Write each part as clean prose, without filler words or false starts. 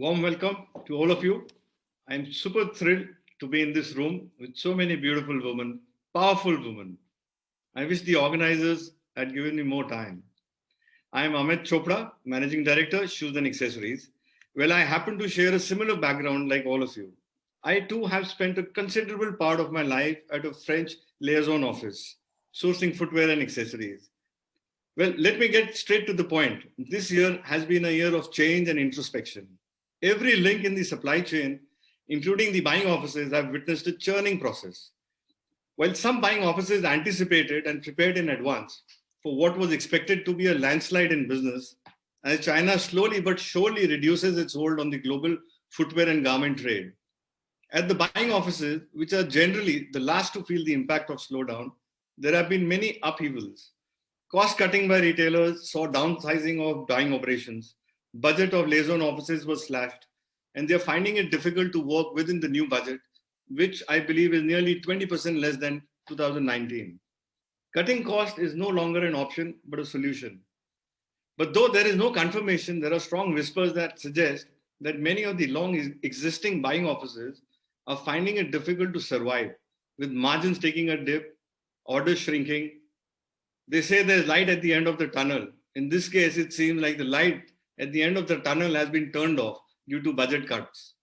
Warm welcome to all of you. I'm super thrilled to be in this room with so many beautiful women, powerful women. I wish the organizers had given me more time. I am Amit Chopra, Managing Director, Shoes and Accessories. Well, I happen to share a similar background like all of you. I too have spent a considerable part of my life at a French liaison office, sourcing footwear and accessories. Well, let me get straight to the point. This year has been a year of change and introspection. Every link in the supply chain, including the buying offices, have witnessed a churning process. While some buying offices anticipated and prepared in advance for what was expected to be a landslide in business, as China slowly but surely reduces its hold on the global footwear and garment trade. At the buying offices, which are generally the last to feel the impact of slowdown, there have been many upheavals. Cost cutting by retailers saw downsizing of buying operations. Budget of liaison offices was slashed, and they're finding it difficult to work within the new budget, which I believe is nearly 20% less than 2019. Cutting cost is no longer an option, but a solution. But though there is no confirmation, there are strong whispers that suggest that many of the long existing buying offices are finding it difficult to survive, with margins taking a dip, orders shrinking. They say there's light at the end of the tunnel. In this case, it seems like the light at the end of the tunnel has been turned off due to budget cuts.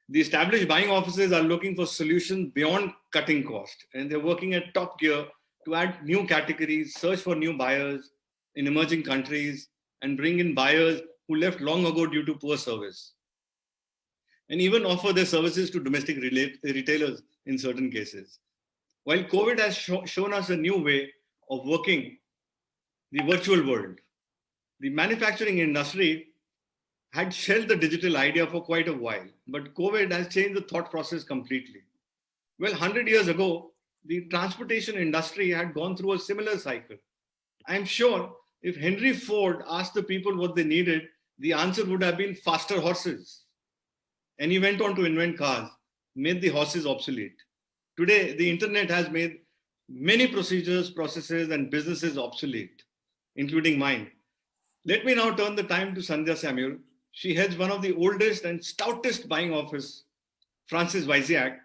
The established buying offices are looking for solutions beyond cutting cost, and they're working at top gear to add new categories, search for new buyers in emerging countries, and bring in buyers who left long ago due to poor service, and even offer their services to domestic retailers in certain cases. While COVID has shown us a new way of working the virtual world, the manufacturing industry had shelved the digital idea for quite a while, but COVID has changed the thought process completely. Well, 100 years ago, the transportation industry had gone through a similar cycle. I'm sure if Henry Ford asked the people what they needed, the answer would have been faster horses. And he went on to invent cars, made the horses obsolete. Today, the internet has made many procedures, processes, and businesses obsolete, including mine. Let me now turn the time to Sandhya Samuel. She heads one of the oldest and stoutest buying office, Francis Wacziarg.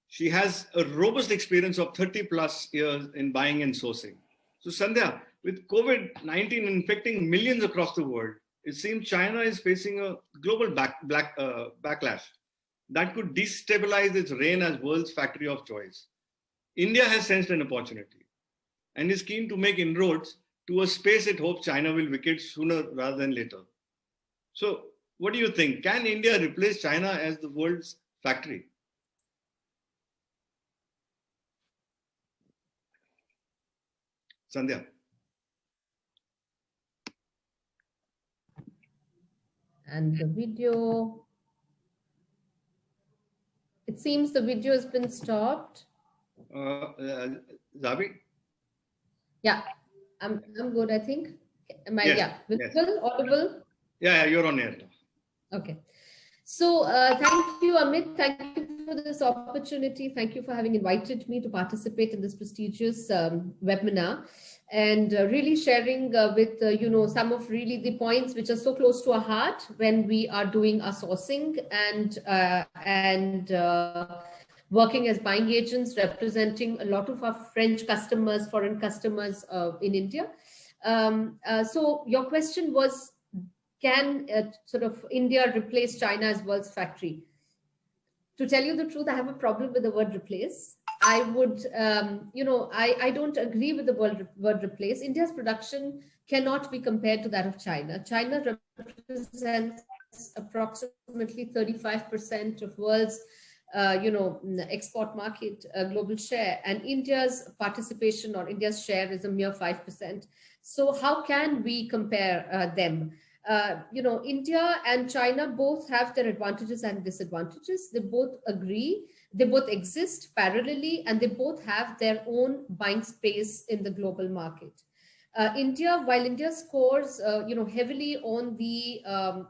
She has a robust experience of 30 plus years in buying and sourcing. So Sandhya, with COVID-19 infecting millions across the world, it seems China is facing a global backlash that could destabilize its reign as world's factory of choice. India has sensed an opportunity and is keen to make inroads to a space it hopes China will vacate sooner rather than later. So, what do you think? Can India replace China as the world's factory? Sandhya. And the video, it seems the video has been stopped. Zabi? Yeah, I'm good, I think. Am I, yes, visible, yes. audible? Yeah, you're on air. Okay. So thank you, Amit. Thank you for this opportunity. Thank you for having invited me to participate in this prestigious webinar, and really sharing with some of really the points which are so close to our heart when we are doing our sourcing and working as buying agents, representing a lot of our French customers, foreign customers in India. So your question was, can sort of India replace China as world's factory? To tell you the truth, I have a problem with the word replace. I would, I don't agree with the word replace. India's production cannot be compared to that of China. China represents approximately 35% of world's export market, global share, and India's participation or India's share is a mere 5%. So how can we compare them? India and China both have their advantages and disadvantages. They both agree, they both exist parallelly, and they both have their own buying space in the global market. While India scores, heavily on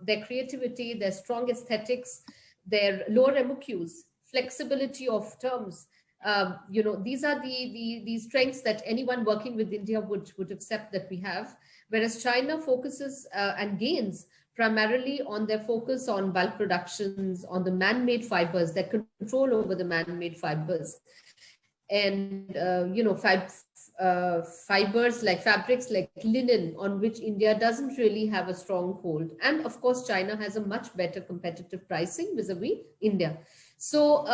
their creativity, their strong aesthetics, their lower MOQs, flexibility of terms. These are the strengths that anyone working with India would accept that we have. Whereas China focuses and gains primarily on their focus on bulk productions, on the man-made fibers, their control over the man-made fibers, and fibers like fabrics like linen, on which India doesn't really have a strong hold. And of course, China has a much better competitive pricing vis-a-vis India. So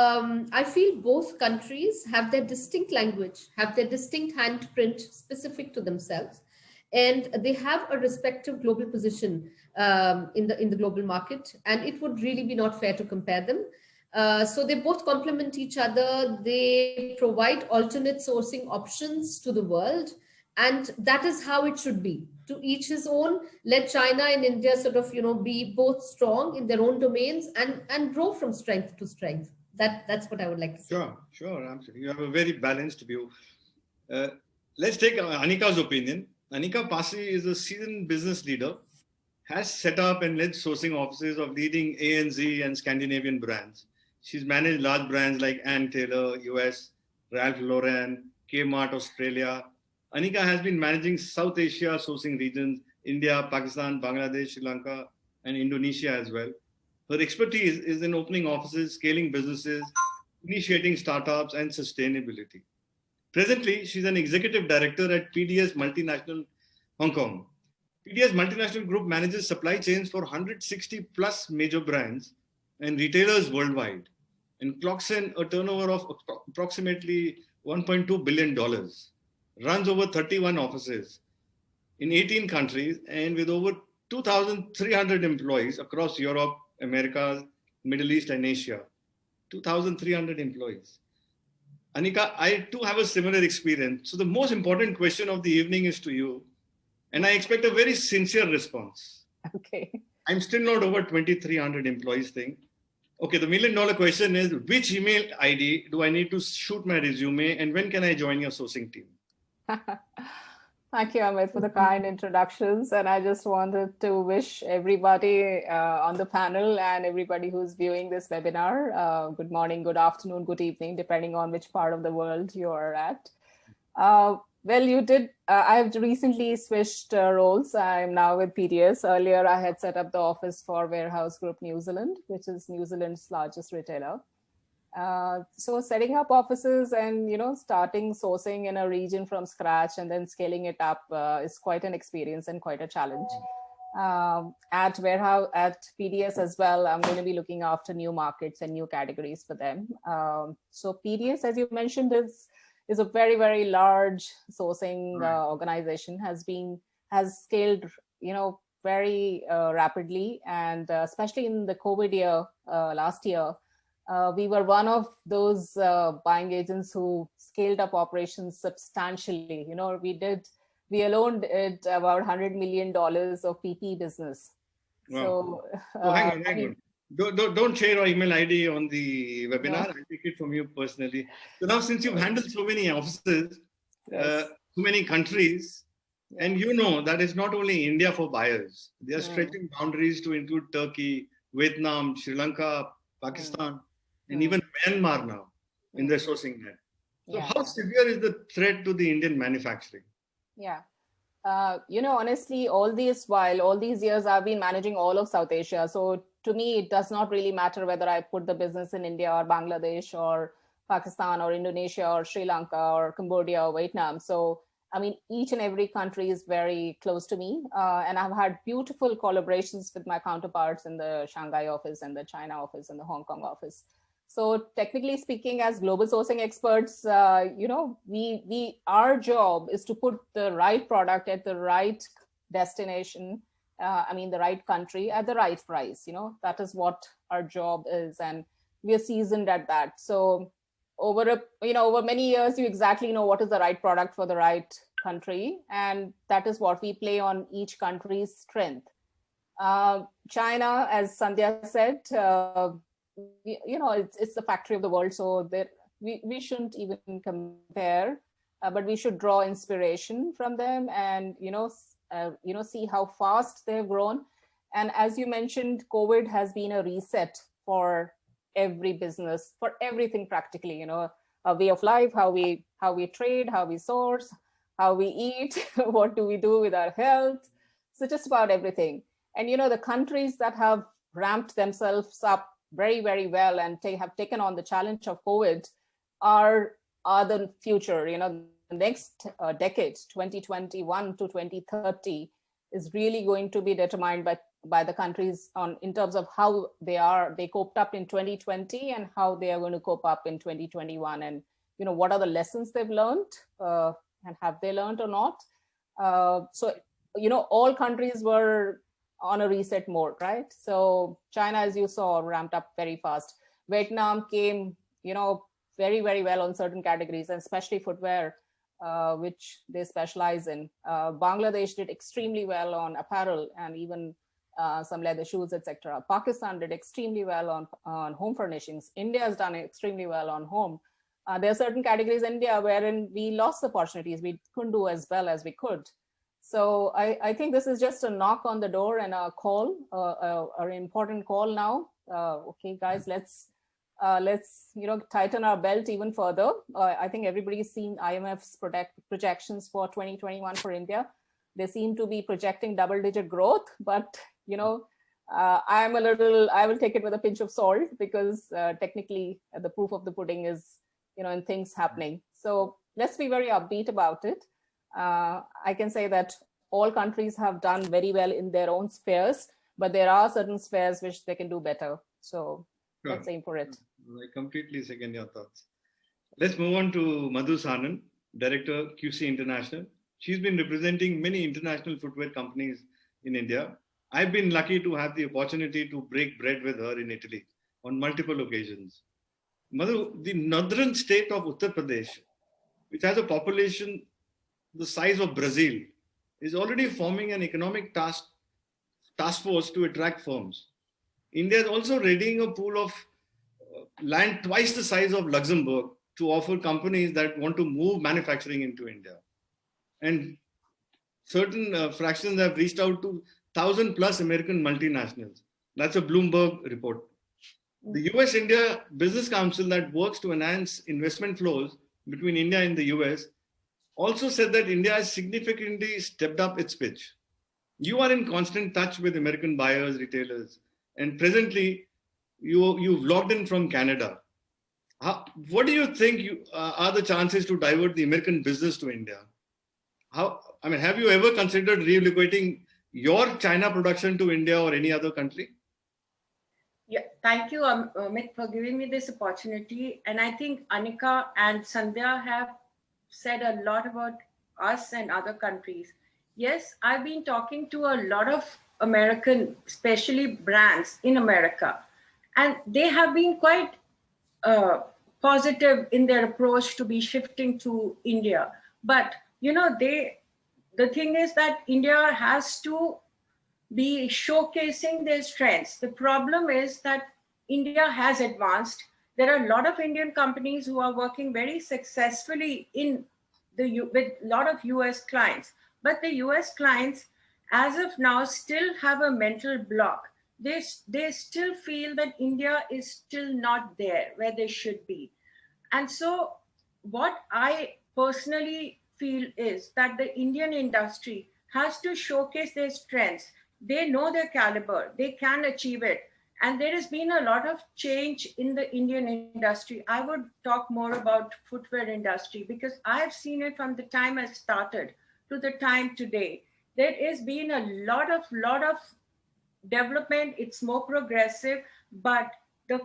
I feel both countries have their distinct language, have their distinct handprint specific to themselves, and they have a respective global position in the global market. And it would really be not fair to compare them. So they both complement each other. They provide alternate sourcing options to the world, and that is how it should be. To each his own. Let China and India sort of be both strong in their own domains and grow from strength to strength. That's what I would like to say. Sure, absolutely. You have a very balanced view. Let's take Anika's opinion. Anika Passi is a seasoned business leader, has set up and led sourcing offices of leading ANZ and Scandinavian brands. She's managed large brands like Ann Taylor, US, Ralph Lauren, Kmart, Australia. Anika has been managing South Asia sourcing regions, India, Pakistan, Bangladesh, Sri Lanka, and Indonesia as well. Her expertise is in opening offices, scaling businesses, initiating startups, and sustainability. Presently, she's an executive director at PDS Multinational, Hong Kong. PDS Multinational Group manages supply chains for 160 plus major brands and retailers worldwide, and clocks in a turnover of approximately $1.2 billion, runs over 31 offices in 18 countries, and with over 2,300 employees across Europe, America, Middle East, and Asia. 2,300 employees. Anika, I too have a similar experience. So the most important question of the evening is to you, and I expect a very sincere response. Okay. I'm still not over 2,300 employees thing. Okay, the $1 million question is, which email ID do I need to shoot my resume, and when can I join your sourcing team? Thank you, Amit, for the kind introductions. And I just wanted to wish everybody on the panel and everybody who's viewing this webinar, good morning, good afternoon, good evening, depending on which part of the world you are at. Well, you did. I've recently switched roles. I'm now with PDS. Earlier, I had set up the office for Warehouse Group New Zealand, which is New Zealand's largest retailer. So setting up offices and starting sourcing in a region from scratch and then scaling it up is quite an experience and quite a challenge. At PDS as well, I'm going to be looking after new markets and new categories for them. So PDS, as you mentioned, is a very, very large sourcing organization, has scaled very rapidly, and especially in the COVID year last year. We were one of those buying agents who scaled up operations substantially. We alone did about $100 million of PP business. Wow. So hang on. Don't share your email ID on the webinar. No. I'll take it from you personally. So now, since you've handled so many offices, yes. So many countries, and that is not only India for buyers. They are stretching boundaries to include Turkey, Vietnam, Sri Lanka, Pakistan, and even Myanmar now in their sourcing net. So how severe is the threat to the Indian manufacturing? Yeah. Honestly, all these years, I've been managing all of South Asia. So to me, it does not really matter whether I put the business in India or Bangladesh or Pakistan or Indonesia or Sri Lanka or Cambodia or Vietnam. So, I mean, each and every country is very close to me. And I've had beautiful collaborations with my counterparts in the Shanghai office and the China office and the Hong Kong office. So technically speaking, as global sourcing experts, our job is to put the right product at the right destination, the right country at the right price. That is what our job is, and we are seasoned at that. So over many years, you exactly know what is the right product for the right country, and that is what we play on each country's strength. China, as Sandhya said, it's the factory of the world, so we shouldn't even compare, but we should draw inspiration from them and see how fast they've grown. And as you mentioned, COVID has been a reset for every business, for everything practically. A way of life, how we trade, how we source, how we eat, what do we do with our health. So just about everything. And, you know, the countries that have ramped themselves up very, very well and have taken on the challenge of COVID are the future. You know, the next decade, 2021 to 2030, is really going to be determined by the countries in terms of how they coped up in 2020 and how they are going to cope up in 2021, and, you know, what are the lessons they've learned, and have they learned or not. So, you know, all countries were on a reset mode, right? So China, as you saw, ramped up very fast. Vietnam came, you know, very, very well on certain categories, and especially footwear, which they specialize in. Bangladesh did extremely well on apparel and even some leather shoes, etc. Pakistan did extremely well on home furnishings. India has done extremely well on home. There are certain categories in India wherein we lost opportunities. We couldn't do as well as we could. So I think this is just a knock on the door and a call, an important call now. Okay, guys, let's you know, tighten our belt even further. I think everybody's seen IMF's projections for 2021 for India. They seem to be projecting double-digit growth, but, you know, I will take it with a pinch of salt, because technically the proof of the pudding is, you know, in things happening. So let's be very upbeat about it. I can say that all countries have done very well in their own spheres, but there are certain spheres which they can do better. So Sure. Let's aim for it. I completely second your thoughts. Let's move on to Madhu, Sanon, Director, QC International. She's been representing many international footwear companies in India. I've been lucky to have the opportunity to break bread with her in Italy on multiple occasions. Madhu, the northern state of Uttar Pradesh, which has a population the size of Brazil, is already forming an economic task force to attract firms. India is also readying a pool of land twice the size of Luxembourg to offer companies that want to move manufacturing into India. And certain fractions have reached out to 1,000 plus American multinationals. That's a Bloomberg report. The US-India Business Council, that works to enhance investment flows between India and the US, also said that India has significantly stepped up its pitch. You are in constant touch with American buyers, retailers, and presently you've logged in from Canada. What do you think are the chances to divert the American business to India? Have you ever considered relocating your China production to India or any other country? Yeah, thank you, Amit, for giving me this opportunity. And I think Anika and Sandhya have said a lot about us and other countries. Yes, I've been talking to a lot of American, especially brands in America, and they have been quite positive in their approach to be shifting to India. But, you know, the thing is that India has to be showcasing their strengths. The problem is that India has advanced. There are a lot of Indian companies who are working very successfully with a lot of US clients. But the US clients, as of now, still have a mental block. They still feel that India is still not there where they should be. And so what I personally feel is that the Indian industry has to showcase their strengths. They know their caliber, they can achieve it. And there has been a lot of change in the Indian industry. I would talk more about footwear industry because I've seen it from the time I started to the time today. There has been a lot of development. It's more progressive, but the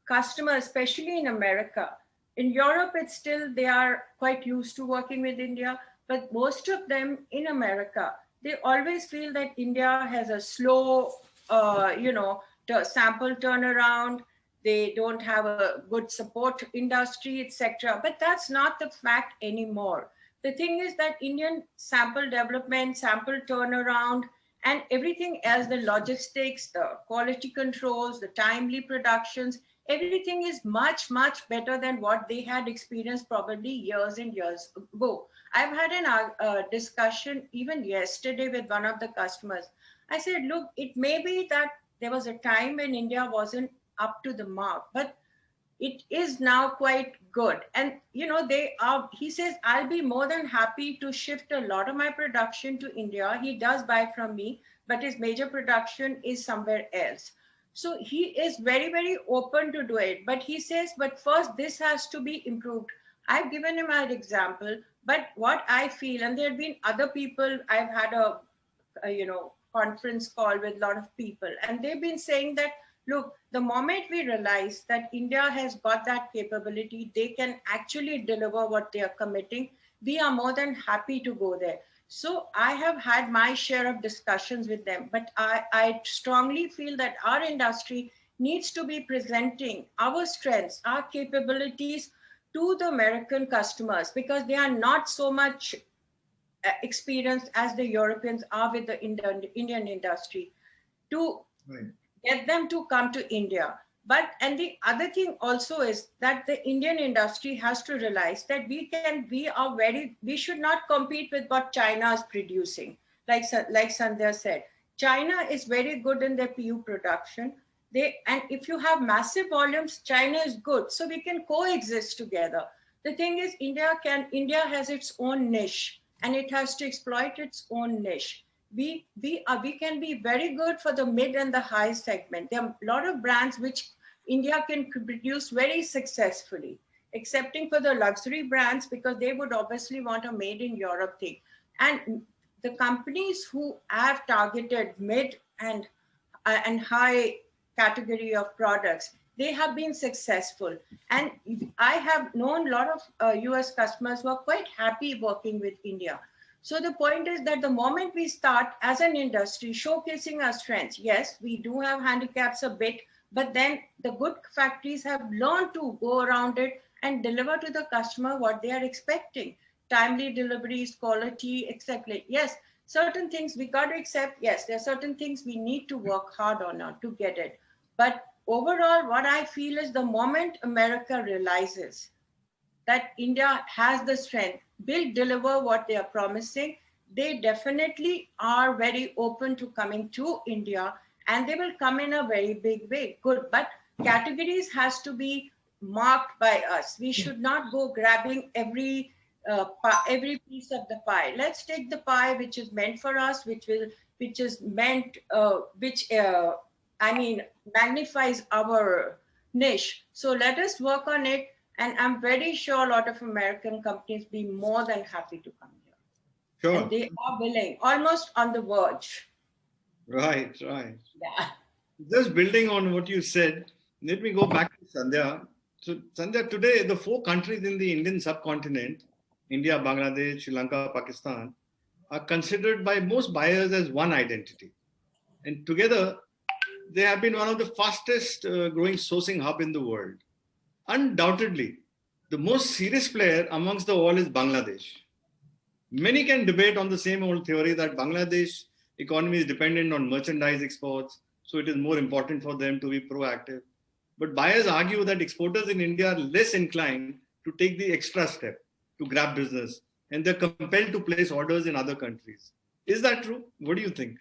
customer, especially in America, in Europe, it's still, they are quite used to working with India, but most of them in America, they always feel that India has a slow, sample turnaround. They don't have a good support industry, etc. But that's not the fact anymore. The thing is that Indian sample development, sample turnaround, and everything else, the logistics, the quality controls, the timely productions, everything is much, much better than what they had experienced probably years and years ago. I've had a discussion even yesterday with one of the customers. I said, look, it may be that there was a time when India wasn't up to the mark, but it is now quite good. And, he says, I'll be more than happy to shift a lot of my production to India. He does buy from me. but his major production is somewhere else. So he is very, very open to do it. But he says, but first this has to be improved. I've given him an example, but what I feel, and there have been other people, I've had a conference call with a lot of people, and they've been saying that, look, the moment we realize that India has got that capability, they can actually deliver what they are committing, we are more than happy to go there. So I have had my share of discussions with them, but I strongly feel that our industry needs to be presenting our strengths, our capabilities to the American customers, because they are not so much experienced as the Europeans are with the Indian industry, to Right. get them to come to India. But, and the other thing also is that the Indian industry has to realize that we should not compete with what China is producing. Like Sandhya said, China is very good in their PU production. And if you have massive volumes, China is good. So we can coexist together. The thing is, India has its own niche, and it has to exploit its own niche. We can be very good for the mid and the high segment. There are a lot of brands which India can produce very successfully, excepting for the luxury brands, because they would obviously want a made in Europe thing. And the companies who have targeted mid and high category of products, they have been successful. And I have known a lot of US customers who are quite happy working with India. So the point is that the moment we start as an industry showcasing our strengths, yes, we do have handicaps a bit, but then the good factories have learned to go around it and deliver to the customer what they are expecting. Timely deliveries, quality, etc. Yes, certain things we got to accept. Yes, there are certain things we need to work hard on to get it. But overall, what I feel is the moment America realizes that India has the strength, will deliver what they are promising, they definitely are very open to coming to India, and they will come in a very big way. Good, but categories has to be marked by us. We should not go grabbing every piece of the pie. Let's take the pie which is meant for us, which is meant, I mean, magnifies our niche. So let us work on it. And I'm very sure a lot of American companies be more than happy to come here. Sure. And they are willing, almost on the verge. Right, right. Yeah. Just building on what you said, let me go back to Sandhya. So, Sandhya, today the 4 countries in the Indian subcontinent, India, Bangladesh, Sri Lanka, Pakistan, are considered by most buyers as one identity. And together, they have been one of the fastest growing sourcing hub in the world. Undoubtedly, the most serious player amongst the all is Bangladesh. Many can debate on the same old theory that Bangladesh economy is dependent on merchandise exports, so it is more important for them to be proactive. But buyers argue that exporters in India are less inclined to take the extra step to grab business, and they're compelled to place orders in other countries. Is that true? What do you think?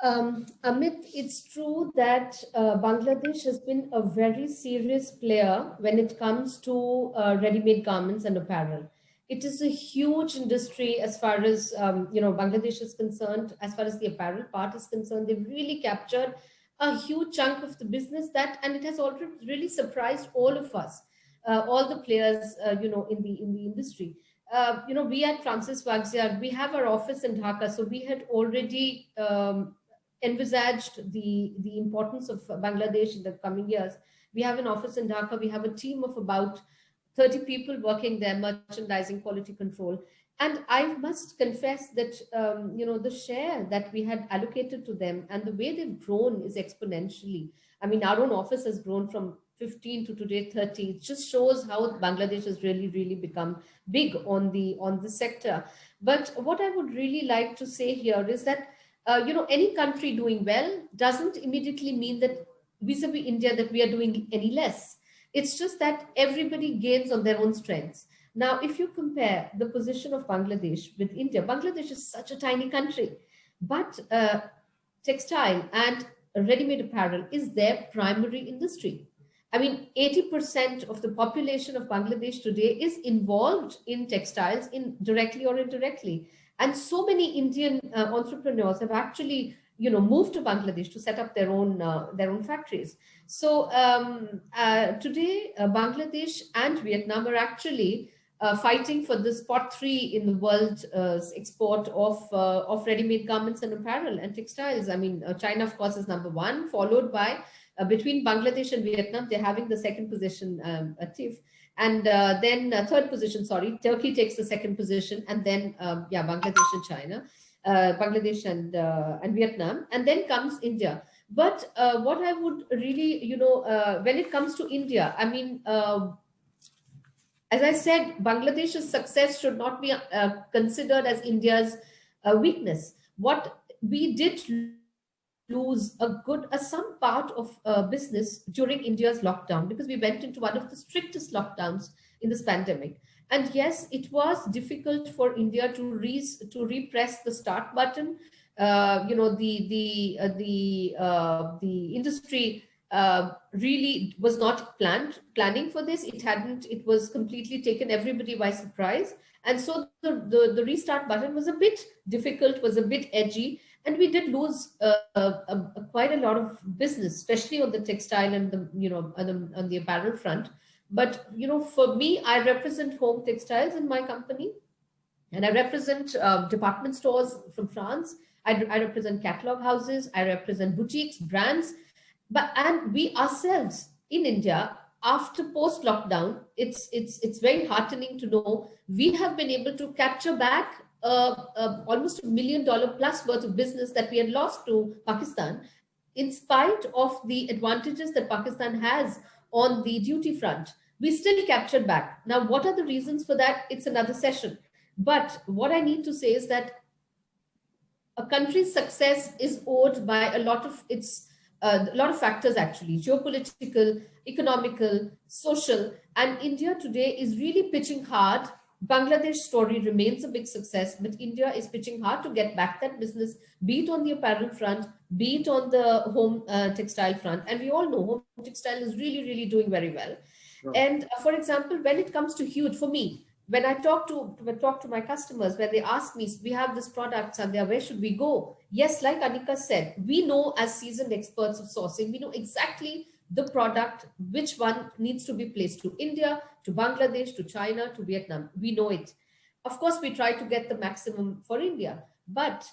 Amit, it's true that Bangladesh has been a very serious player when it comes to ready-made garments and apparel. It is a huge industry as far as Bangladesh is concerned. As far as the apparel part is concerned, they've really captured a huge chunk of the business and it has already really surprised all of us, all the players, in the industry. We at Francis Wacziarg, we have our office in Dhaka, so we had already envisaged the importance of Bangladesh in the coming years. We have an office in Dhaka. We have a team of about 30 people working there, merchandising, quality control. And I must confess that, the share that we had allocated to them and the way they've grown is exponentially. I mean, our own office has grown from 15 to today 30. It just shows how Bangladesh has really, really become big on the sector. But what I would really like to say here is that any country doing well doesn't immediately mean that vis-a-vis India that we are doing any less. It's just that everybody gains on their own strengths. Now, if you compare the position of Bangladesh with India, Bangladesh is such a tiny country, but textile and ready-made apparel is their primary industry. I mean, 80% of the population of Bangladesh today is involved in textiles, directly or indirectly. And so many Indian entrepreneurs have actually, moved to Bangladesh to set up their own factories. So today, Bangladesh and Vietnam are actually fighting for the spot 3 in the world export of ready-made garments and apparel and textiles. I mean, China, of course, is number 1, followed by between Bangladesh and Vietnam, they're having the second position, Tiff. And then third position, sorry, Turkey takes the second position, and then Bangladesh and China, Bangladesh and Vietnam, and then comes India. But what I would really, when it comes to India, I mean, as I said, Bangladesh's success should not be considered as India's weakness. What we did lose some part of business during India's lockdown, because we went into one of the strictest lockdowns in this pandemic. And yes, it was difficult for India to repress the start button. The industry really was not planning for this. It was completely taken everybody by surprise. And so the restart button was a bit difficult, was a bit edgy. And we did lose quite a lot of business, especially on the textile and on the apparel front. But for me, I represent home textiles in my company, and I represent department stores from France. I represent catalog houses. I represent boutiques, brands. And we ourselves in India, after post lockdown, it's very heartening to know we have been able to capture back almost $1 million plus worth of business that we had lost to Pakistan, in spite of the advantages that Pakistan has on the duty front. We still captured back. Now, what are the reasons for that? It's another session. But what I need to say is that a country's success is owed by a lot of factors, actually: geopolitical, economical, social. And India today is really pitching hard. Bangladesh's story remains a big success, but India is pitching hard to get back that business, be it on the apparel front, be it on the home textile front. And we all know home textile is really, really doing very well. Sure. And for example, when it comes to huge, for me, when I talk to my customers, when they ask me, we have this product, Sandhya, where should we go? Yes, like Anika said, we know, as seasoned experts of sourcing, we know exactly the product, which one needs to be placed to India, to Bangladesh, to China, to Vietnam. We know it. Of course, we try to get the maximum for India, but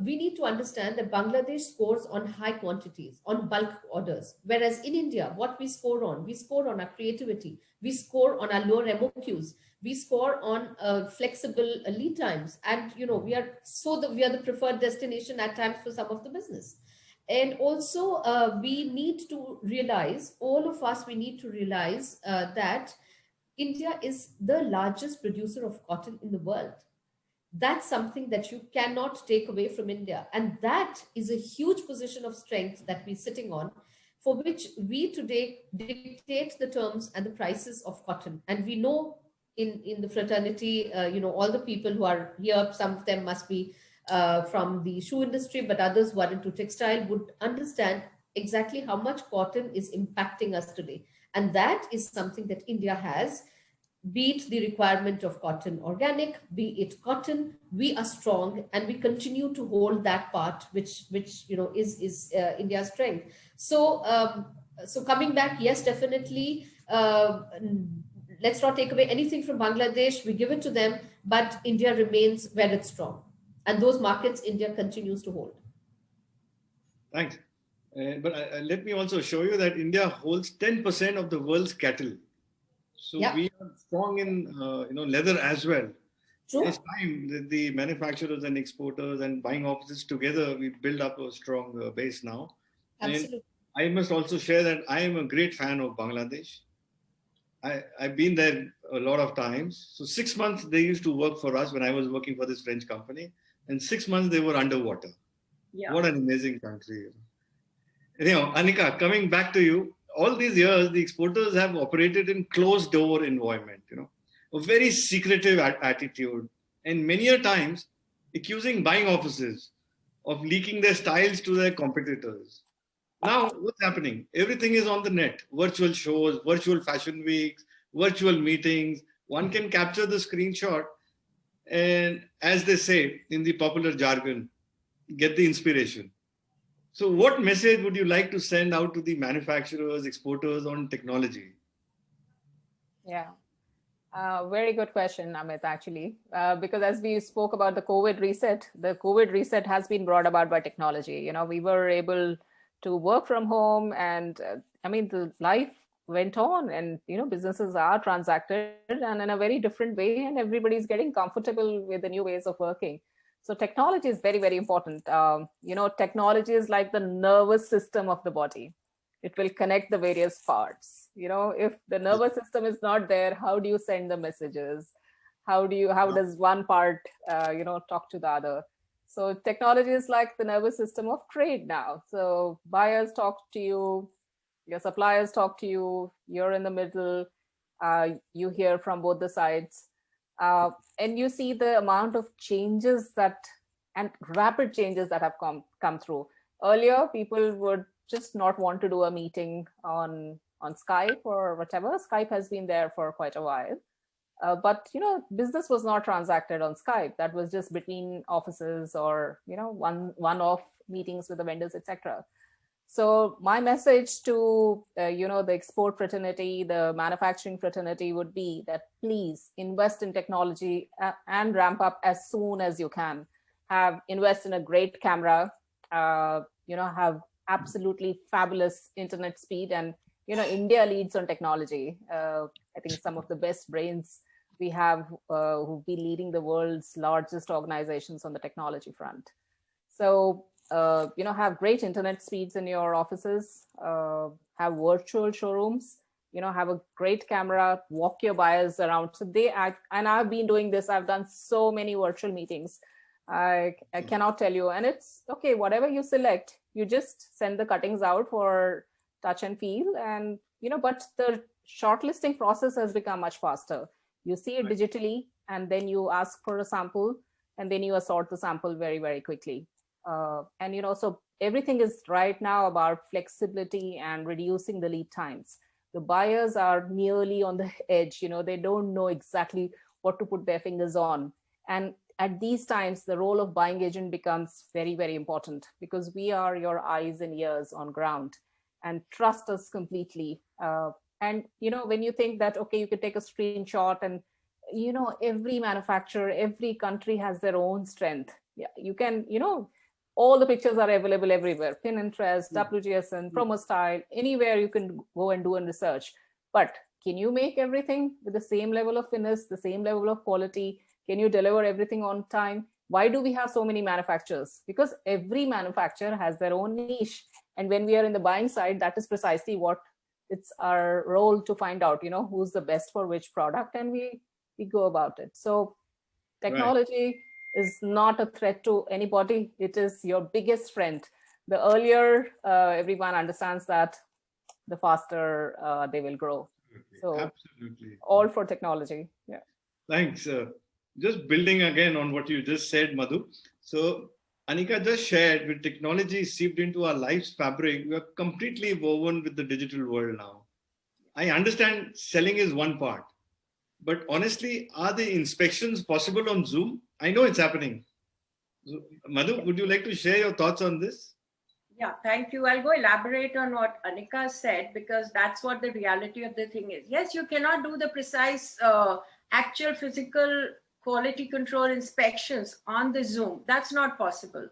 we need to understand that Bangladesh scores on high quantities, on bulk orders. Whereas in India, what we score on our creativity, we score on our lower MOQs, we score on flexible lead times. And, we are the preferred destination at times for some of the business. And also, we need to realize, all of us, we need to realize that India is the largest producer of cotton in the world. That's something that you cannot take away from India. And that is a huge position of strength that we're sitting on, for which we today dictate the terms and the prices of cotton. And we know in the fraternity, all the people who are here, some of them must be from the shoe industry, but others who are into textile would understand exactly how much cotton is impacting us today. And that is something that India has. Be it the requirement of cotton organic, be it cotton, we are strong, and we continue to hold that part, which is India's strength. So coming back, yes, definitely. Let's not take away anything from Bangladesh. We give it to them, but India remains where it's strong, and those markets India continues to hold. Thanks. But let me also show you that India holds 10% of the world's cattle. So yep. We are strong in leather as well. True. It's time that the manufacturers and exporters and buying offices together, we build up a strong base now. Absolutely. And I must also share that I am a great fan of Bangladesh. I've been there a lot of times. So 6 months they used to work for us when I was working for this French company, and 6 months they were underwater. Yeah. What an amazing country. Anika, coming back to you, all these years, the exporters have operated in closed door environment, a very secretive attitude, and many a times accusing buying offices of leaking their styles to their competitors. Now, what's happening? Everything is on the net. Virtual shows, virtual fashion weeks, virtual meetings. One can capture the screenshot and as they say in the popular jargon, get the inspiration. So what message would you like to send out to the manufacturers, exporters on technology? Yeah. Very good question, Amit, actually, because as we spoke about the COVID reset has been brought about by technology. You know, we were able to work from home, and I mean, the life went on, and, you know, businesses are transacted and in a very different way, and everybody's getting comfortable with the new ways of working. So technology is very, very important. You know, technology is like the nervous system of the body. It will connect the various parts. You know, if the nervous system is not there, how do you send the messages? How does one part you know, talk to the other? So technology is like the nervous system of trade now. So buyers talk to you, your suppliers talk to you, you're in the middle, you hear from both the sides, and you see the amount of changes that, and rapid changes that have come through. Earlier, people would just not want to do a meeting on Skype or whatever. Skype has been there for quite a while. But, you know, business was not transacted on Skype. That was just between offices, or, you know, one-off meetings with the vendors, etc. So my message to, you know, the export fraternity, the manufacturing fraternity would be that please invest in technology and ramp up as soon as you can. Invest in a great camera, you know, have absolutely fabulous internet speed. And, you know, India leads on technology. I think some of the best brains we have who've been leading the world's largest organizations on the technology front. So, you know, have great internet speeds in your offices, have virtual showrooms, you know, have a great camera, walk your buyers around. So they act, and I've been doing this. I've done so many virtual meetings. I cannot tell you. And it's okay, whatever you select, you just send the cuttings out for touch and feel. And, you know, but the shortlisting process has become much faster. You see it digitally, and then you ask for a sample, and then you assort the sample very, very quickly. And, you know, so everything is right now about flexibility and reducing the lead times. The buyers are nearly on the edge, you know, they don't know exactly what to put their fingers on. And at these times, the role of buying agent becomes very, very important, because we are your eyes and ears on ground, and trust us completely. And, you know, when you think that, okay, you could take a screenshot, and, you know, every manufacturer, every country has their own strength. Yeah, you can, you know, all the pictures are available everywhere. Pinterest, WGSN, PromoStyle, anywhere you can go and do a research. But can you make everything with the same level of finesse, the same level of quality? Can you deliver everything on time? Why do we have so many manufacturers? Because every manufacturer has their own niche. And when we are in the buying side, that is precisely what it's our role to find out, you know, who's the best for which product, and we go about it. So technology is not a threat to anybody. It is your biggest friend. The earlier everyone understands that, the faster they will grow. So absolutely, all for technology. Yeah. Thanks. Just building again on what you just said, Madhu. So Anika just shared, with technology seeped into our life's fabric, we are completely woven with the digital world now. I understand selling is one part, but honestly, are the inspections possible on Zoom? I know it's happening. So, Madhu, would you like to share your thoughts on this? Yeah, thank you. I'll go elaborate on what Anika said, because that's what the reality of the thing is. Yes, you cannot do the precise actual physical quality control inspections on the Zoom. That's not possible.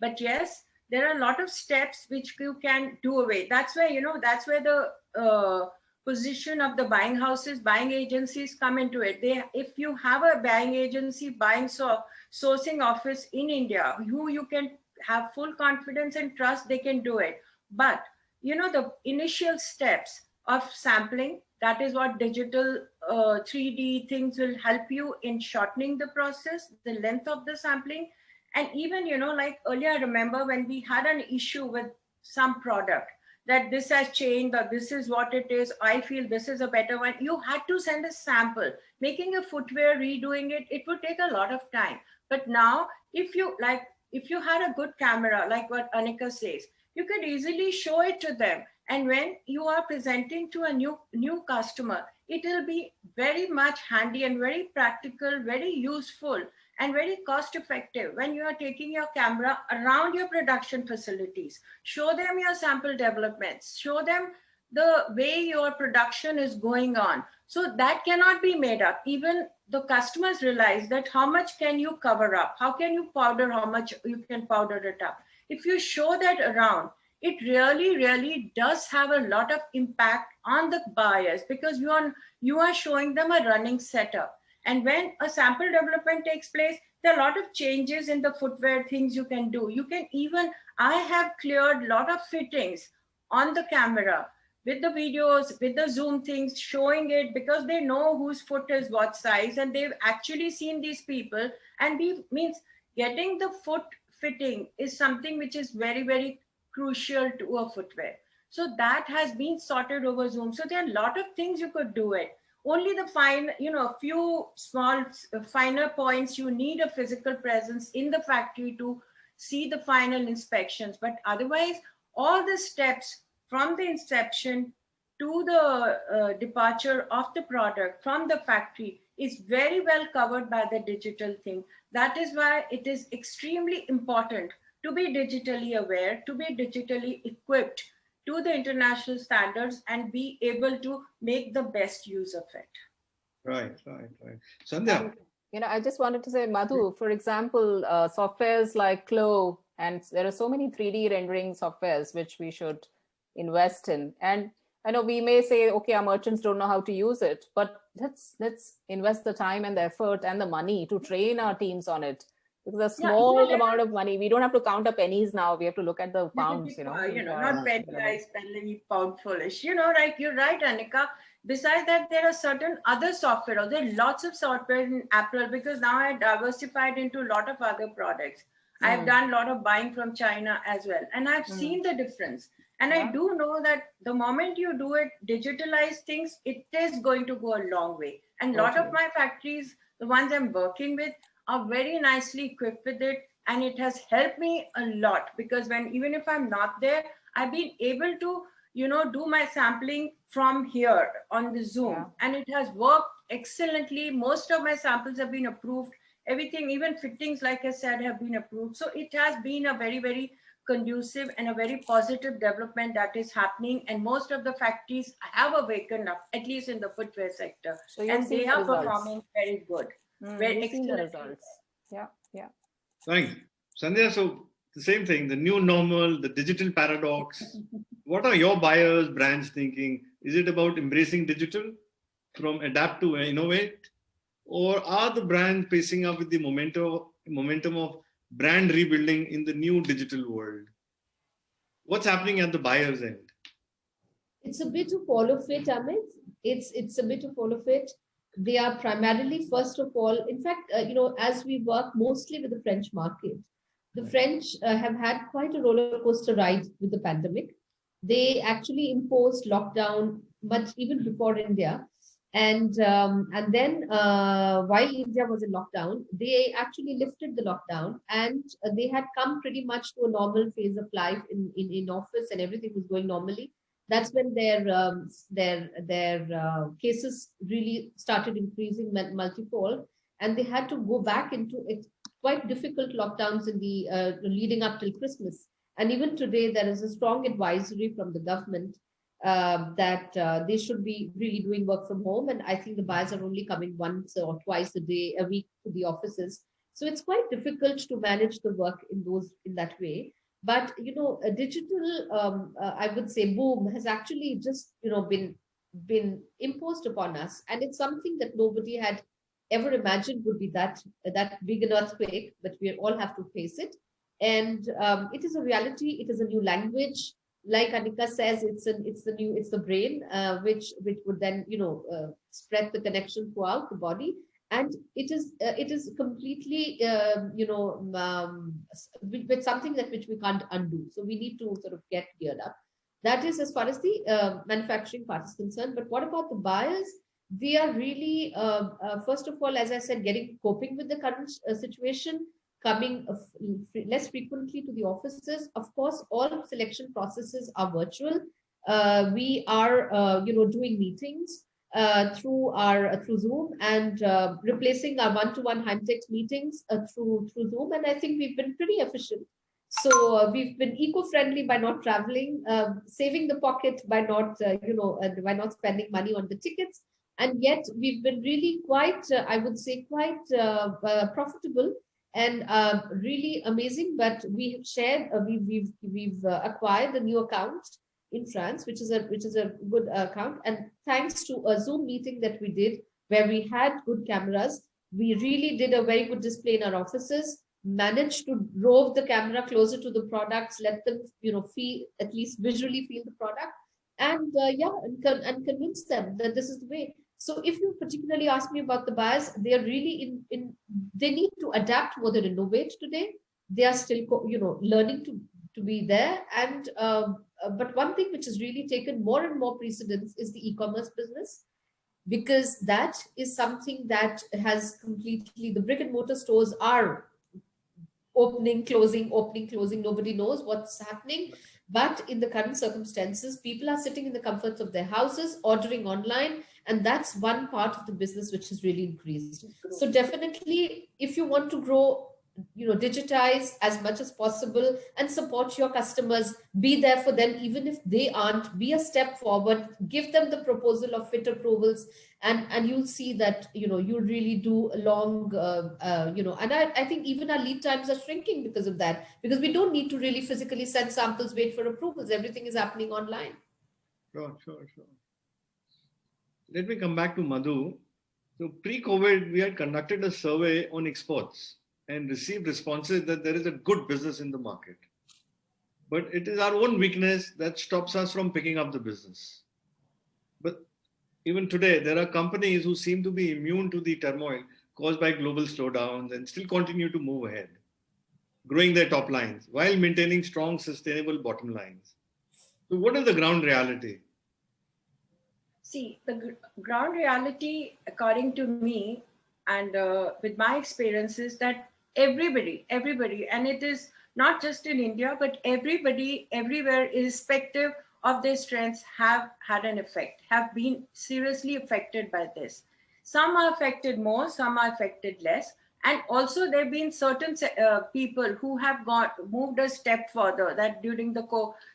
But yes, there are a lot of steps which you can do away. That's where, you know, that's where the position of the buying houses, buying agencies come into it. If you have a buying agency, sourcing office in India, who you can have full confidence and trust, they can do it. But, you know, the initial steps of sampling, that is what digital 3D things will help you in shortening the process, the length of the sampling. And even, you know, like earlier, I remember when we had an issue with some product, that this has changed, or this is what it is, I feel this is a better one. You had to send a sample. Making a footwear, redoing it, it would take a lot of time. But now, if you had a good camera, like what Anika says, you could easily show it to them. And when you are presenting to a new customer, it will be very much handy and very practical, very useful, and very cost effective when you are taking your camera around your production facilities. Show them your sample developments, show them the way your production is going on. So that cannot be made up. Even the customers realize that how much can you cover up? How can you powder, how much you can powder it up? If you show that around, it really, really does have a lot of impact on the buyers, because you are showing them a running setup. And when a sample development takes place, there are a lot of changes in the footwear, things you can do. You can even, I have cleared a lot of fittings on the camera with the videos, with the zoom things, showing it, because they know whose foot is what size, and they've actually seen these people. And means getting the foot fitting is something which is very, very crucial to a footwear. So that has been sorted over Zoom. So there are a lot of things you could do it. Only the fine, a few small, finer points, you need a physical presence in the factory to see the final inspections. But otherwise, all the steps from the inception to the departure of the product from the factory is very well covered by the digital thing. That is why it is extremely important to be digitally aware, to be digitally equipped to the international standards, and be able to make the best use of it. Right. Sandhya. I just wanted to say, Madhu, for example, softwares like Clo, and there are so many 3D rendering softwares which we should invest in. And I know we may say, okay, our merchants don't know how to use it, but let's invest the time and the effort and the money to train our teams on it. Because a small amount of money, we don't have to count up pennies now. We have to look at the pounds, not penny-wise, penny pound foolish. Right? You're right, Anika. Besides that, there are certain other software, or there are lots of software in Apple, because now I diversified into a lot of other products. I've done a lot of buying from China as well. And I've seen the difference. And I do know that the moment you do it, digitalize things, it is going to go a long way. And a lot of my factories, the ones I'm working with, are very nicely equipped with it. And it has helped me a lot, because even if I'm not there, I've been able to, do my sampling from here on the Zoom. And it has worked excellently. Most of my samples have been approved. Everything, even fittings, like I said, have been approved. So it has been a very, very conducive and a very positive development that is happening. And most of the factories have awakened up, at least in the footwear sector. So and they are performing very good. Very excellent results. Yeah. Thanks. Sandhya, so the same thing, the new normal, the digital paradox. What are your buyers, brands thinking? Is it about embracing digital from adapt to innovate? Or are the brands pacing up with the momentum of brand rebuilding in the new digital world? What's happening at the buyer's end? It's a bit of all of it, Amit. It's a bit of all of it. They are primarily, first of all, in fact, as we work mostly with the French market, the French have had quite a roller coaster ride with the pandemic. They actually imposed lockdown much even before India. And then while India was in lockdown, they actually lifted the lockdown, and they had come pretty much to a normal phase of life in office, and everything was going normally. That's when their cases really started increasing multifold, and they had to go back into it. Quite difficult lockdowns in the leading up till Christmas. And even today, there is a strong advisory from the government that they should be really doing work from home. And I think the buyers are only coming once or twice a week to the offices. So it's quite difficult to manage the work in that way. But a digital, I would say, boom has actually just been imposed upon us, and it's something that nobody had ever imagined would be that big an earthquake. But we all have to face it, and it is a reality. It is a new language. Like Anika says, it's the brain, which would then spread the connection throughout the body, and it is completely with something which we can't undo. So we need to sort of get geared up. That is as far as the manufacturing part is concerned. But what about the buyers? They are really first of all, as I said, coping with the current situation, coming less frequently to the offices. Of course, all selection processes are virtual. We are doing meetings. through Zoom, and replacing our one-to-one high-tech meetings through Zoom. And I think we've been pretty efficient. So we've been eco-friendly by not traveling, saving the pocket by not by not spending money on the tickets, and yet we've been really quite, I would say, quite profitable and really amazing. But we have shared, we've acquired a new account in France, which is a good account. And thanks to a Zoom meeting that we did, where we had good cameras, we really did a very good display in our offices, managed to rove the camera closer to the products, let them, feel, at least visually feel the product, and and convince them that this is the way. So if you particularly ask me about the buyers, they are really they need to adapt more than innovate today. They are still, learning to be there. And but one thing which has really taken more and more precedence is the e-commerce business, because that is something that has completely, the brick and mortar stores are opening, closing, opening, closing. Nobody knows what's happening. But in the current circumstances, people are sitting in the comforts of their houses, ordering online. And that's one part of the business which has really increased. So definitely, if you want to grow, digitize as much as possible and support your customers, be there for them, even if they aren't, be a step forward, give them the proposal of fit approvals, and you'll see that, you'll really do a long, and I think even our lead times are shrinking because of that, because we don't need to really physically send samples, wait for approvals. Everything is happening online. Sure. Let me come back to Madhu. So pre-COVID, we had conducted a survey on exports and received responses that there is a good business in the market. But it is our own weakness that stops us from picking up the business. But even today, there are companies who seem to be immune to the turmoil caused by global slowdowns and still continue to move ahead, growing their top lines while maintaining strong, sustainable bottom lines. So what is the ground reality? See, the ground reality, according to me, and with my experiences, that everybody, and it is not just in India, but everybody, everywhere, irrespective of their strengths, have had an effect, have been seriously affected by this. Some are affected more, some are affected less. And also there have been certain people who have moved a step further, that during the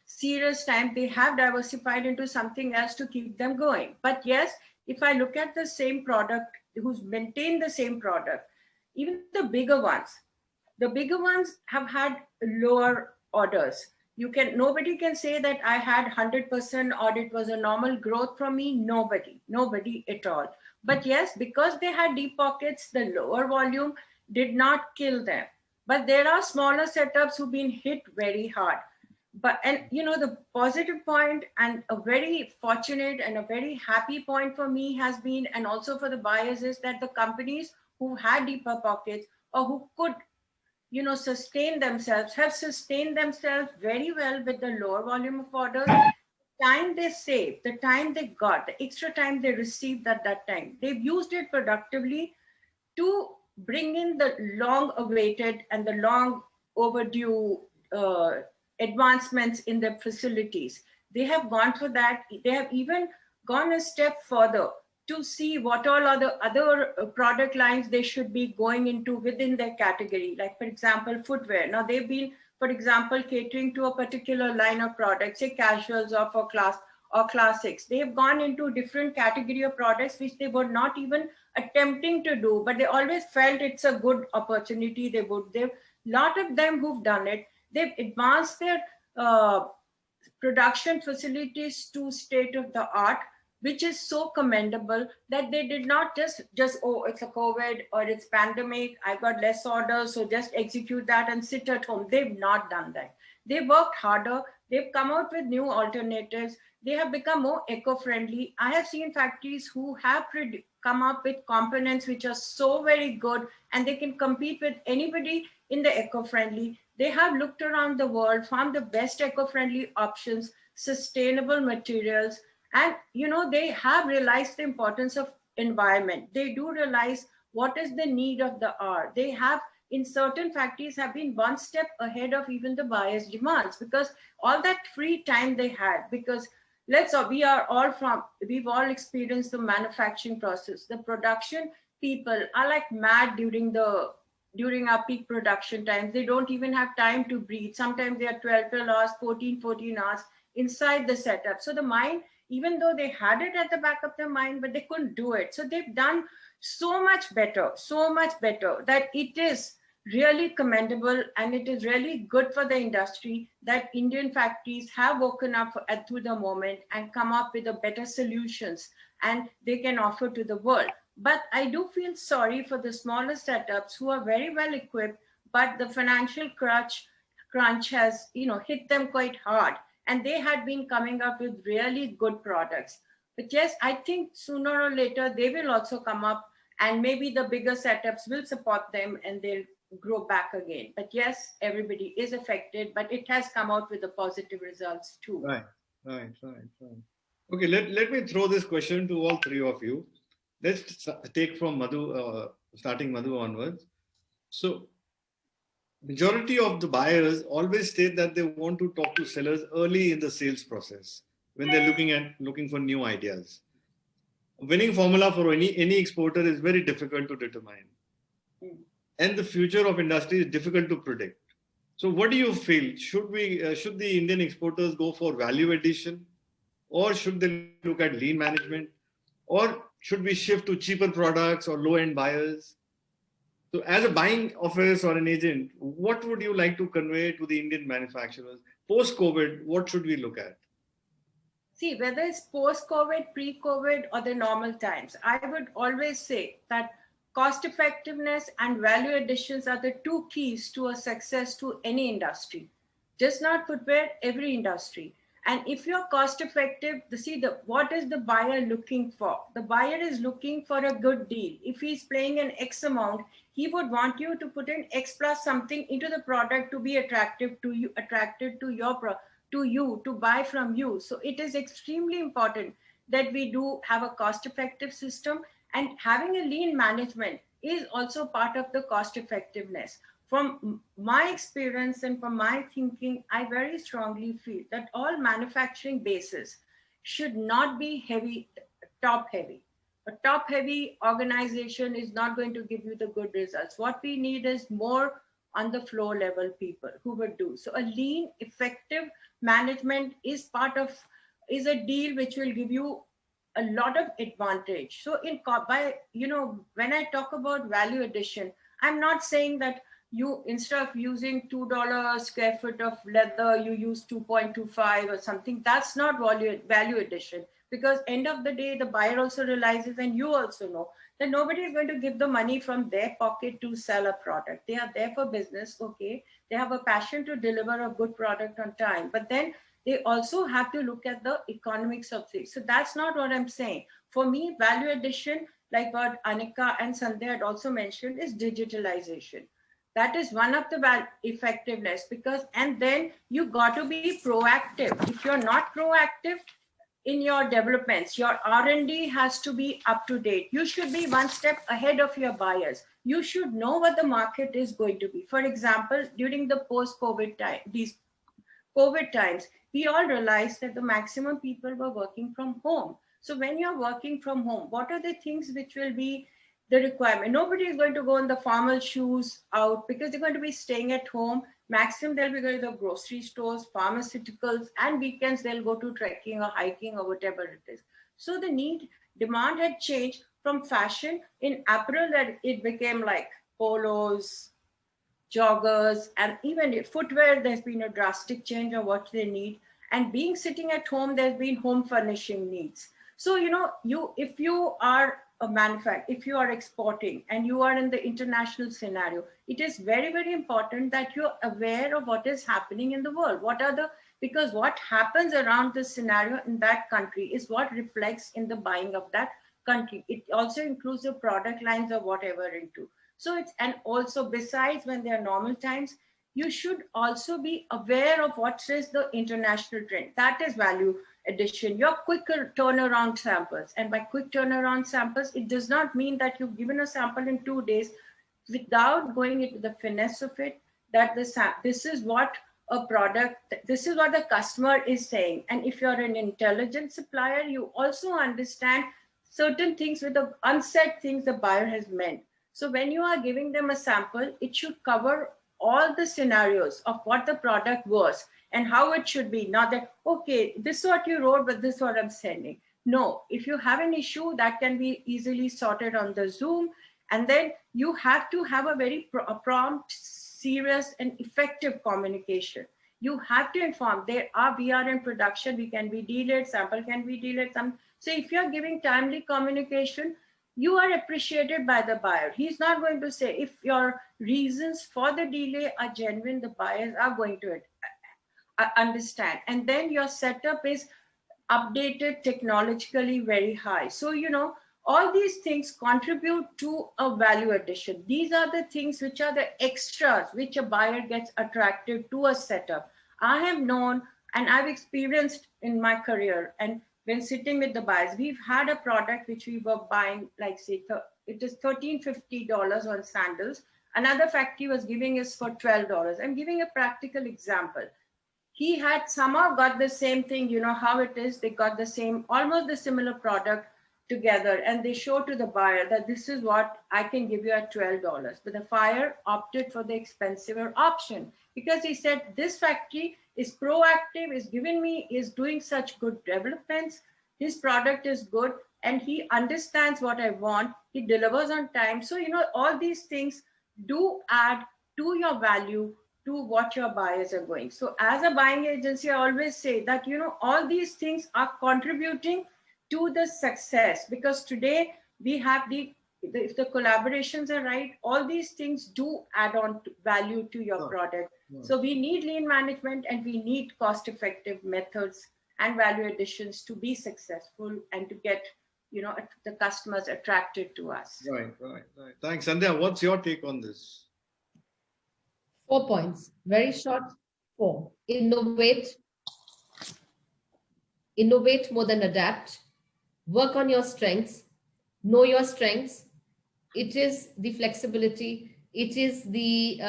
serious time, they have diversified into something else to keep them going. But yes, if I look at the same product, who's maintained the same product, even the bigger ones have had lower orders. Nobody can say that I had 100% or it was a normal growth from me. Nobody at all. But yes, because they had deep pockets, the lower volume did not kill them. But there are smaller setups who've been hit very hard. The positive point, and a very fortunate and a very happy point for me has been, and also for the buyers, is that the companies who had deeper pockets or who could sustain themselves, have sustained themselves very well with the lower volume of orders. The time they saved, the time they got, the extra time they received at that time, they've used it productively to bring in the long awaited and the long overdue advancements in their facilities. They have gone for that. They have even gone a step further to see what all are the other product lines they should be going into within their category. Like, for example, footwear. Now they've been, for example, catering to a particular line of products, say casuals or for class or classics. They've gone into different category of products which they were not even attempting to do, but they always felt it's a good opportunity. They've lot of them who've done it. They've advanced their production facilities to state of the art, which is so commendable, that they did not just, oh, it's a COVID or it's pandemic, I got less orders, so just execute that and sit at home. They've not done that. They worked harder. They've come out with new alternatives. They have become more eco-friendly. I have seen factories who have come up with components which are so very good, and they can compete with anybody in the eco-friendly. They have looked around the world, found the best eco-friendly options, sustainable materials, and they have realized the importance of environment. They do realize what is the need of the hour. They have, in certain factories, have been one step ahead of even the buyer's demands, because all that free time they had, because we've all experienced the manufacturing process. The production people are like mad during our peak production times. They don't even have time to breathe. Sometimes they are 12 hours, 14 hours inside the setup. So the mind, even though they had it at the back of their mind, but they couldn't do it. So they've done so much better that it is really commendable, and it is really good for the industry that Indian factories have woken up through the moment and come up with a better solutions, and they can offer to the world. But I do feel sorry for the smaller setups who are very well equipped, but the financial crunch has, hit them quite hard, and they had been coming up with really good products. But yes, I think sooner or later they will also come up, and maybe the bigger setups will support them and they'll grow back again. But yes, everybody is affected, but it has come out with the positive results too. Right. Okay, let me throw this question to all three of you. Let's take from Madhu, starting Madhu onwards. So, majority of the buyers always state that they want to talk to sellers early in the sales process when they're looking for new ideas. Winning formula for any exporter is very difficult to determine. And the future of industry is difficult to predict. So what do you feel? Should the Indian exporters go for value addition, or should they look at lean management, or should we shift to cheaper products or low-end buyers? So as a buying office or an agent, what would you like to convey to the Indian manufacturers? Post-COVID, what should we look at? See, whether it's post-COVID, pre-COVID, or the normal times, I would always say that cost effectiveness and value additions are the two keys to a success to any industry. Just not footwear, every industry. And if you're cost effective, what is the buyer looking for? The buyer is looking for a good deal. If he's paying an X amount, he would want you to put in X plus something into the product to be attractive to you, to buy from you. So it is extremely important that we do have a cost effective system, and having a lean management is also part of the cost effectiveness. From my experience and from my thinking, I very strongly feel that all manufacturing bases should not be top heavy. A top heavy organization is not going to give you the good results. What we need is more on the floor level people who would do. So a lean, effective management is a deal which will give you a lot of advantage. So when I talk about value addition, I'm not saying that you, instead of using $2 square foot of leather, you use 2.25 or something. That's not value addition, because end of the day, the buyer also realizes, and you also know, that nobody is going to give the money from their pocket to sell a product. They are there for business, okay? They have a passion to deliver a good product on time, but then they also have to look at the economics of things. So that's not what I'm saying. For me, value addition, like what Anika and Sandhya had also mentioned, is digitalization. That is one of the effectiveness, and then you got to be proactive. If you're not proactive in your developments, your R&D has to be up to date. You should be one step ahead of your buyers. You should know what the market is going to be. For example, during the post-COVID time, these COVID times, we all realized that the maximum people were working from home. So when you're working from home, what are the things which will be the requirement? Nobody is going to go in the formal shoes out because they're going to be staying at home. Maximum, they'll be going to the grocery stores, pharmaceuticals, and weekends they'll go to trekking or hiking or whatever it is. So the demand had changed from fashion in apparel, that it became like polos, joggers, and even footwear. There's been a drastic change of what they need. And being sitting at home, there's been home furnishing needs. So, if you are a manufacturer, if you are exporting and you are in the international scenario, it is very, very important that you're aware of what is happening in the world. Because what happens around this scenario in that country is what reflects in the buying of that country. It also includes the product lines or whatever into. So and also besides, when there are normal times, you should also be aware of what is the international trend. That is value addition. Your quicker turnaround samples. And by quick turnaround samples, it does not mean that you've given a sample in 2 days without going into the finesse of it, that this is what a product, this is what the customer is saying. And if you're an intelligent supplier, you also understand certain things with the unsaid things the buyer has meant. So when you are giving them a sample, it should cover all the scenarios of what the product was and how it should be. Not that, okay, this is what you wrote, but this is what I'm sending. No, if you have an issue, that can be easily sorted on the Zoom. And then you have to have a very prompt, serious, and effective communication. You have to inform. We are in production, we can be delayed, sample can be delayed. So if you're giving timely communication, you are appreciated by the buyer. He's not going to say, if your reasons for the delay are genuine, the buyers are going to understand. And then your setup is updated, technologically very high. So, all these things contribute to a value addition. These are the things which are the extras which a buyer gets attracted to a setup. I have known and I've experienced in my career, and when sitting with the buyers, we've had a product which we were buying, like say, it is $13.50 on sandals. Another factory was giving us for $12. I'm giving a practical example. He had somehow got the same thing, how it is, they got the same, almost the similar product together, and they show to the buyer that this is what I can give you at $12. But the buyer opted for the expensive option because he said, this factory is proactive, is doing such good developments, his product is good, and he understands what I want, he delivers on time. So, all these things do add to your value, to what your buyers are going. So as a buying agency, I always say that, all these things are contributing to the success, because today we have if the collaborations are right, all these things do add on to value to your product. So we need lean management and we need cost-effective methods and value additions to be successful and to get, the customers attracted to us. Right. Thanks. Sandhya, what's your take on this? 4 points, very short. 4. Innovate more than adapt. Work on your strengths. Know your strengths. It is the flexibility. It is the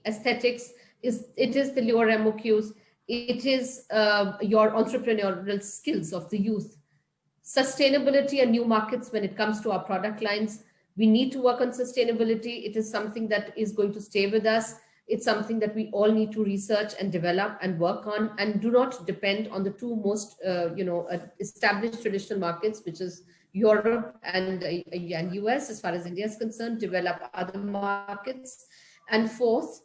aesthetics. It is the lower MOQs. It is your entrepreneurial skills of the youth. Sustainability and new markets when it comes to our product lines. We need to work on sustainability. It is something that is going to stay with us. It's something that we all need to research and develop and work on, and do not depend on the two most, established traditional markets, which is Europe and US. As far as India is concerned, develop other markets. And fourth,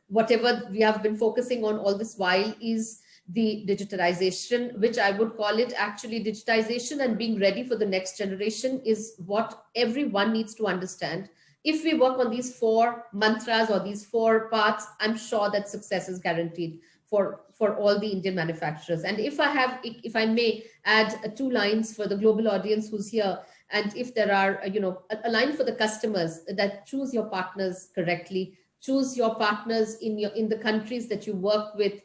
whatever we have been focusing on all this while is the digitalization, which I would call it actually digitization and being ready for the next generation, is what everyone needs to understand. If we work on these 4 mantras or these 4 parts, I'm sure that success is guaranteed for all the Indian manufacturers. And if I may add 2 lines for the global audience who's here, and if there are, a line for the customers, that choose your partners correctly, choose your partners in the countries that you work with,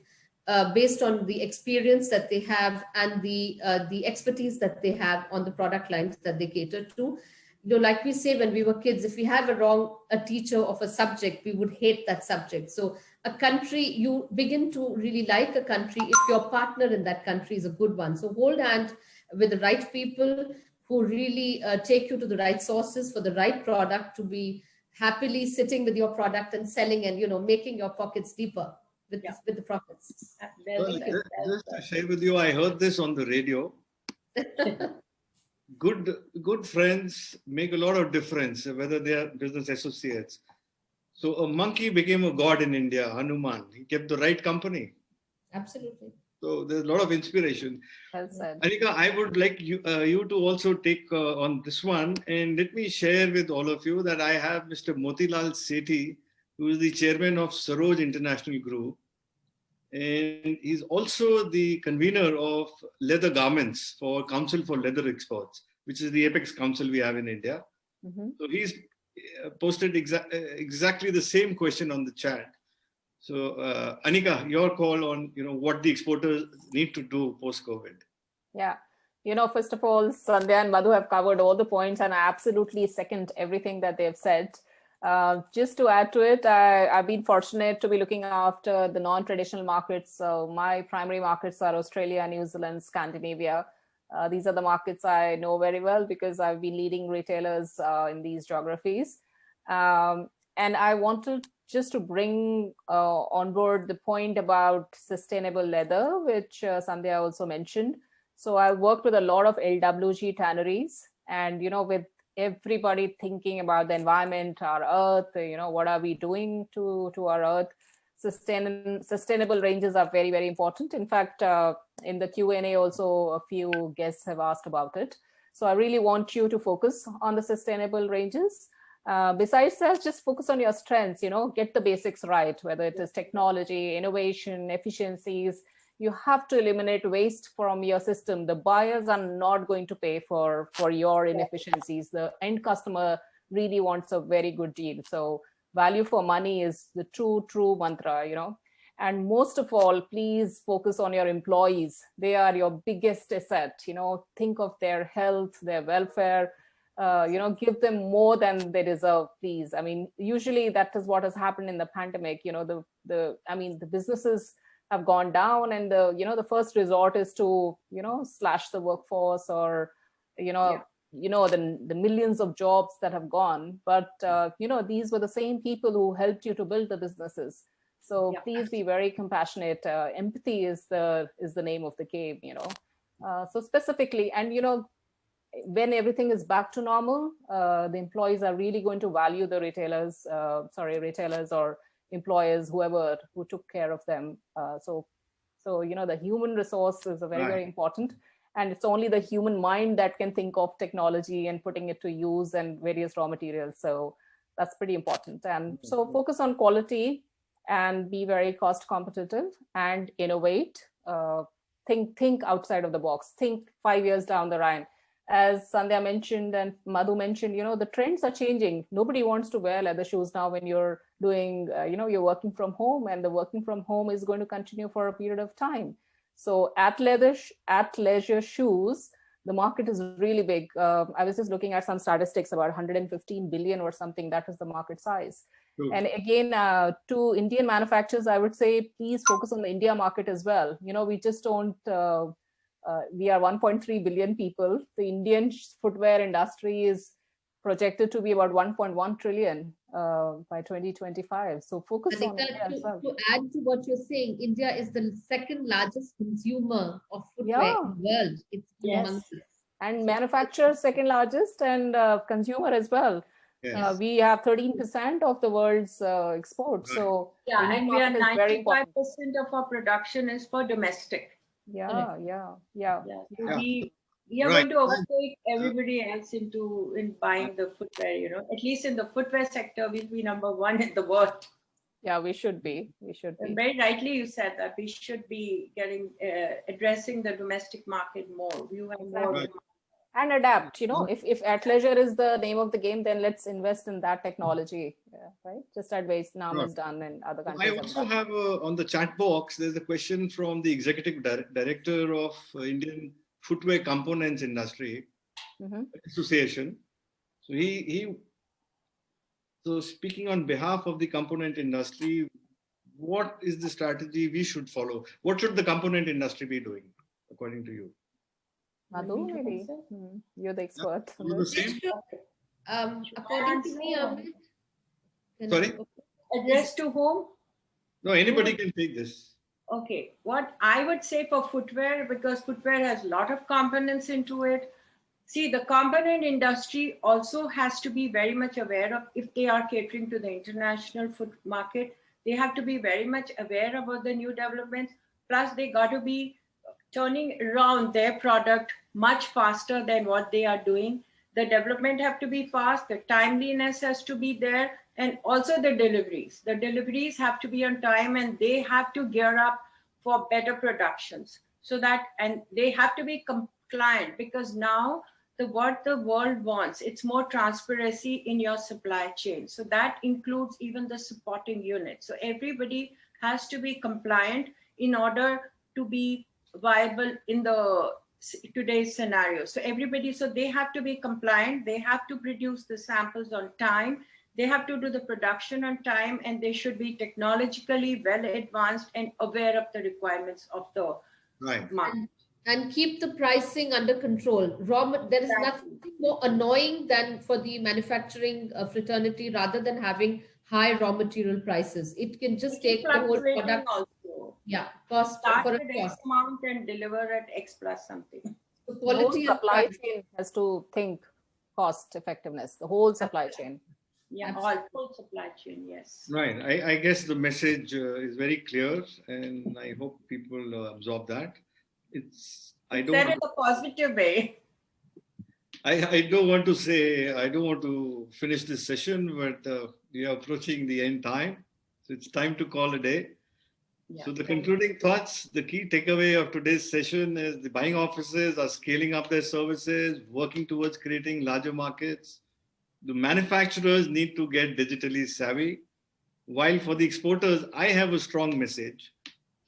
based on the experience that they have and the expertise that they have on the product lines that they cater to. Like we say when we were kids, if we have a teacher of a subject, we would hate that subject. So a country, you begin to really like a country if your partner in that country is a good one. So hold hand with the right people who really take you to the right sources for the right product, to be happily sitting with your product and selling and, making your pockets deeper with the profits. Just to share with you, I heard this on the radio. Good friends make a lot of difference, whether they are business associates. So a monkey became a god in India, Hanuman. He kept the right company. Absolutely. So there's a lot of inspiration. Well said. Anika, I would like you to also take on this one, and let me share with all of you that I have Mr. Motilal Sethi, who is the chairman of Saroj International Group. And he's also the convener of leather garments for Council for Leather Exports, which is the apex council we have in India. Mm-hmm. So he's posted exactly the same question on the chat. So Anika, your call on what the exporters need to do post-COVID. Yeah. First of all, Sandhya and Madhu have covered all the points, and I absolutely second everything that they've said. Just to add to it, I've been fortunate to be looking after the non-traditional markets. So my primary markets are Australia, New Zealand, Scandinavia. These are the markets I know very well because I've been leading retailers in these geographies. And I wanted just to bring on board the point about sustainable leather, which Sandhya also mentioned. So I worked with a lot of LWG tanneries, and with everybody thinking about the environment, our earth, what are we doing to our earth? Sustainable ranges are very, very important. In fact, in the Q&A also a few guests have asked about it. So I really want you to focus on the sustainable ranges. Besides that, just focus on your strengths, get the basics right, whether it is technology, innovation, efficiencies. You have to eliminate waste from your system. The buyers are not going to pay for your inefficiencies. The end customer really wants a very good deal. So value for money is the true mantra, And most of all, please focus on your employees. They are your biggest asset. Think of their health, their welfare. Give them more than they deserve, please. I mean, usually that is what has happened in the pandemic. The businesses have gone down, and the first resort is to slash the workforce, or the millions of jobs that have gone. But these were the same people who helped you to build the businesses. So please be very compassionate. Empathy is the name of the game. So specifically, and when everything is back to normal, the employees are really going to value the retailers or employers, who took care of them. So the human resource is very important, and it's only the human mind that can think of technology and putting it to use and various raw materials. So that's pretty important. And so focus on quality and be very cost competitive and innovate. Think outside of the box. Think 5 years down the line. As Sandhya mentioned and Madhu mentioned, the trends are changing. Nobody wants to wear leather shoes now when you're doing, you're working from home, and the working from home is going to continue for a period of time. So at leisure shoes, the market is really big. I was just looking at some statistics, about 115 billion or something. That is the market size. True. And again, to Indian manufacturers, I would say, please focus on the India market as well. We just don't... we are 1.3 billion people. The Indian footwear industry is projected to be about 1.1 trillion by 2025. So focus Anika, on India as well. To add to what you're saying, India is the second largest consumer of footwear in the world. It's humongous. And manufacturer second largest, and consumer as well. Yes. We have 13% of the world's exports. So and we are 95% of our production is for domestic. We are going to overtake everybody else in buying the footwear. At least in the footwear sector, we'll be number one in the world. Yeah, we should be. And very rightly you said that we should be addressing the domestic market more. You have more. And adapt. If athleisure is the name of the game, then let's invest in that technology, right? Just as Vietnam has done and other countries. I also have on the chat box, there's a question from the executive director of Indian Footwear Components Industry Association. So so speaking on behalf of the component industry, what is the strategy we should follow? What should the component industry be doing, according to you? Madhu, maybe you're the expert. According to me, sorry? Address to whom? No, anybody can take this. Okay, what I would say for footwear, because footwear has a lot of components into it. See, the component industry also has to be very much aware of, if they are catering to the international foot market, they have to be very much aware about the new developments. Plus, they got to be turning around their product much faster than what they are doing. The development have to be fast, the timeliness has to be there, and also the deliveries. The deliveries have to be on time, and they have to gear up for better productions. So that, and they have to be compliant, because now what the world wants, it's more transparency in your supply chain. So that includes even the supporting unit. So everybody has to be compliant in order to be viable in the today's scenario. So they have to be compliant. They have to produce the samples on time. They have to do the production on time, and they should be technologically well advanced and aware of the requirements of the Right. market. And keep the pricing under control. There is nothing more annoying than for the manufacturing fraternity, rather than having high raw material prices. It can just take the whole Fluctuating product. also. Yeah, cost Start for a at X cost. amount and deliver at X plus something. So The whole quality and supply price. chain has to think cost effectiveness, the whole supply chain. Yeah, Absolutely. all full supply chain, yes. Right. I guess the message is very clear, and I hope people absorb that. I don't Said want in a positive way. I don't want to say, I don't want to finish this session, but we are approaching the end time. So it's time to call a day. Yeah, So the thank concluding thoughts, the key takeaway of today's session is the buying offices are scaling up their services, working towards creating larger markets. The manufacturers need to get digitally savvy. While for the exporters, I have a strong message.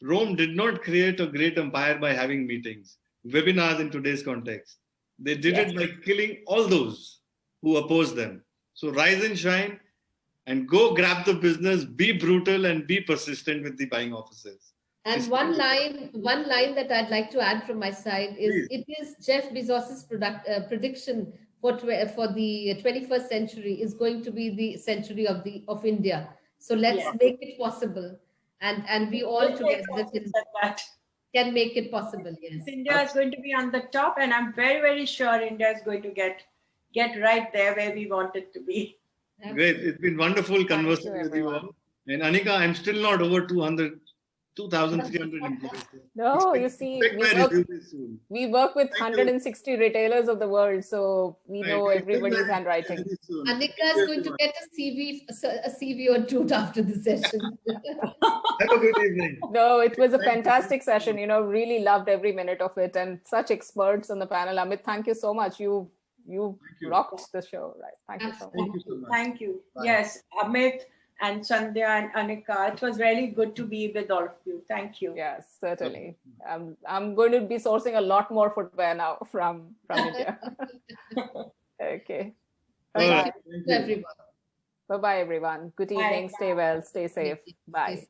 Rome did not create a great empire by having meetings, webinars in today's context. They did Yes. it by killing all those who oppose them. So rise and shine and go grab the business, be brutal and be persistent with the buying offices. And one line that I'd like to add from my side is, Please. it is Jeff Bezos's prediction for the 21st century is going to be the century of India. So let's Yeah. make it possible, and we all Let's together say that. can make it possible. Yes. India is going to be on the top, and I'm very, very sure India is going to get right there where we want it to be. Great. It's been wonderful conversing with you everyone. all. And Anika, I'm still not over 2,300 employees. No, you see, Expect my resume soon. we work with Thank you. 160 retailers of the world, so we know Right. everybody's handwriting. Very soon. Anika Thank is you, going to everyone. get a CV or two after the session. Have a good evening. No, it was a Thank you. fantastic session. Really loved every minute of it, and such experts on the panel. Amit, thank you so much. You you. rocked the show, right? Thank you so much. Thank you so much. Thank you. Bye. Yes, Amit and Sandhya and Anika, it was really good to be with all of you. Thank you. Yes, certainly. I'm going to be sourcing a lot more footwear now from India. Okay. All right. Bye-bye. Thank To you. everyone. Bye-bye, everyone. Good Bye. evening. Stay well. Stay safe. Bye.